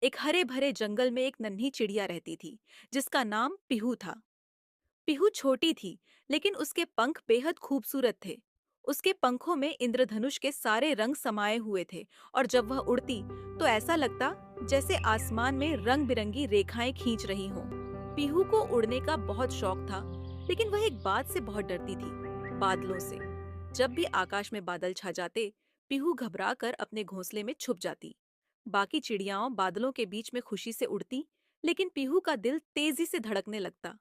एक हरे भरे जंगल में एक नन्ही चिड़िया रहती थी जिसका नाम पीहू था। पीहू छोटी थी, लेकिन उसके पंख बेहद खूबसूरत थे। उसके पंखों में इंद्रधनुष के सारे रंग समाये हुए थे और जब वह उड़ती तो ऐसा लगता जैसे आसमान में रंग बिरंगी रेखाएं खींच रही हों। पीहू को उड़ने का बहुत शौक था, लेकिन वह एक बात से बहुत डरती थी, बादलों से। जब भी आकाश में बादल छा जाते, पीहू घबरा कर अपने घोंसले में छुप जाती। बाकी चिड़ियाओं बादलों के बीच में खुशी से उड़ती, लेकिन पीहू का दिल तेजी से धड़कने लगता।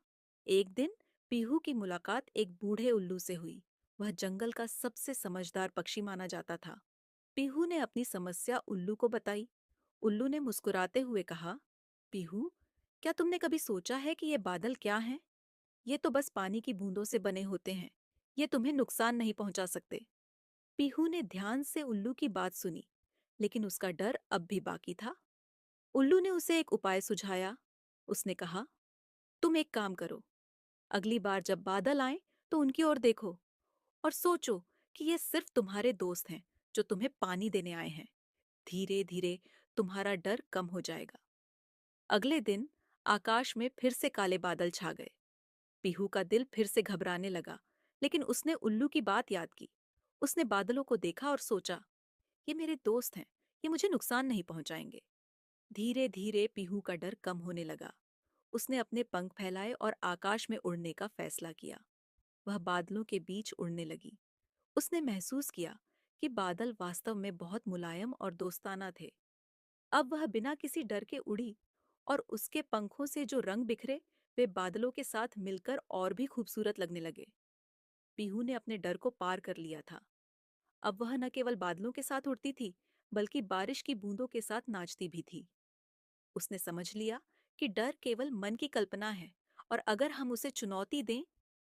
एक दिन पीहू की मुलाकात एक बूढ़े उल्लू से हुई। वह जंगल का सबसे समझदार पक्षी माना जाता था। पीहू ने अपनी समस्या उल्लू को बताई। उल्लू ने मुस्कुराते हुए कहा, पीहू, क्या तुमने कभी सोचा है कि ये बादल क्या हैं? ये तो बस पानी की बूंदों से बने होते हैं। ये तुम्हें नुकसान नहीं पहुंचा सकते। पीहू ने ध्यान से उल्लू की बात सुनी, लेकिन उसका डर अब भी बाकी था। उल्लू ने उसे एक उपाय सुझाया। उसने कहा, तुम एक काम करो, अगली बार जब बादल आए तो उनकी ओर देखो और सोचो कि ये सिर्फ तुम्हारे दोस्त हैं जो तुम्हें पानी देने आए हैं। धीरे धीरे तुम्हारा डर कम हो जाएगा। अगले दिन आकाश में फिर से काले बादल छा गए। पीहू का दिल फिर से घबराने लगा, लेकिन उसने उल्लू की बात याद की। उसने बादलों को देखा और सोचा, ये मेरे दोस्त हैं, ये मुझे नुकसान नहीं पहुंचाएंगे। धीरे धीरे पीहू का डर कम होने लगा। उसने अपने पंख फैलाए और आकाश में उड़ने का फैसला किया। वह बादलों के बीच उड़ने लगी। उसने महसूस किया कि बादल वास्तव में बहुत मुलायम और दोस्ताना थे। अब वह बिना किसी डर के उड़ी और उसके पंखों से जो रंग बिखरे वे बादलों के साथ मिलकर और भी खूबसूरत लगने लगे। पीहू ने अपने डर को पार कर लिया था। अब वह न केवल बादलों के साथ उड़ती थी, बल्कि बारिश की बूंदों के साथ नाचती भी थी। उसने समझ लिया कि डर केवल मन की कल्पना है और अगर हम उसे चुनौती दें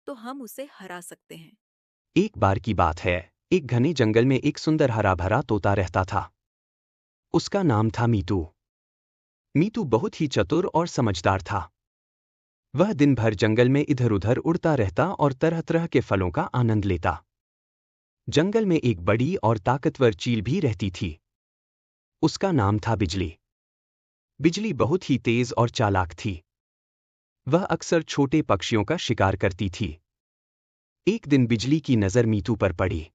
तो हम उसे हरा सकते हैं। एक बार की बात है, एक घने जंगल में एक सुंदर हरा भरा तोता रहता था। उसका नाम था मीतू। मीतू बहुत ही चतुर और समझदार था। वह दिन भर जंगल में इधर उधर उड़ता रहता और तरह तरह के फलों का आनंद लेता। जंगल में एक बड़ी और ताकतवर चील भी रहती थी। उसका नाम था बिजली। बिजली बहुत ही तेज और चालाक थी। वह अक्सर छोटे पक्षियों का शिकार करती थी। एक दिन बिजली की नज़र मीतू पर पड़ी।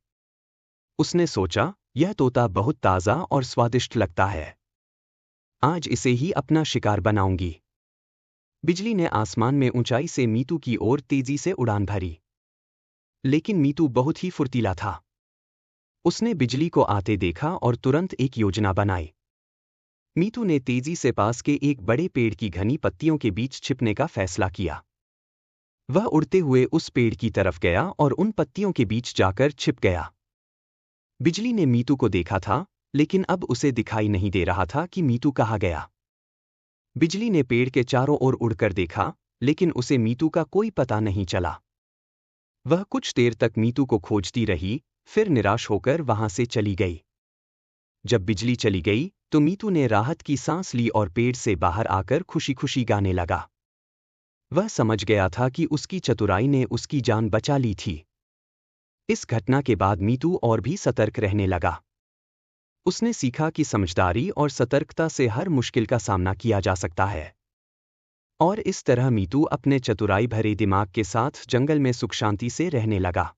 उसने सोचा, यह तोता बहुत ताज़ा और स्वादिष्ट लगता है। आज इसे ही अपना शिकार बनाऊंगी। बिजली ने आसमान में ऊंचाई से मीतू की ओर तेजी से उड़ान भरी। लेकिन मीतू बहुत ही फुर्तीला था। उसने बिजली को आते देखा और तुरंत एक योजना बनाई। मीतू ने तेजी से पास के एक बड़े पेड़ की घनी पत्तियों के बीच छिपने का फैसला किया। वह उड़ते हुए उस पेड़ की तरफ गया और उन पत्तियों के बीच जाकर छिप गया। बिजली ने मीतू को देखा था, लेकिन अब उसे दिखाई नहीं दे रहा था कि मीतू कहाँ गया। बिजली ने पेड़ के चारों ओर उड़कर देखा, लेकिन उसे मीतू का कोई पता नहीं चला। वह कुछ देर तक मीतू को खोजती रही, फिर निराश होकर वहां से चली गई। जब बिजली चली गई तो मीतू ने राहत की सांस ली और पेड़ से बाहर आकर खुशी खुशी गाने लगा। वह समझ गया था कि उसकी चतुराई ने उसकी जान बचा ली थी। इस घटना के बाद मीतू और भी सतर्क रहने लगा। उसने सीखा कि समझदारी और सतर्कता से हर मुश्किल का सामना किया जा सकता है। और इस तरह मीतू अपने चतुराई भरे दिमाग के साथ जंगल में सुख शांति से रहने लगा।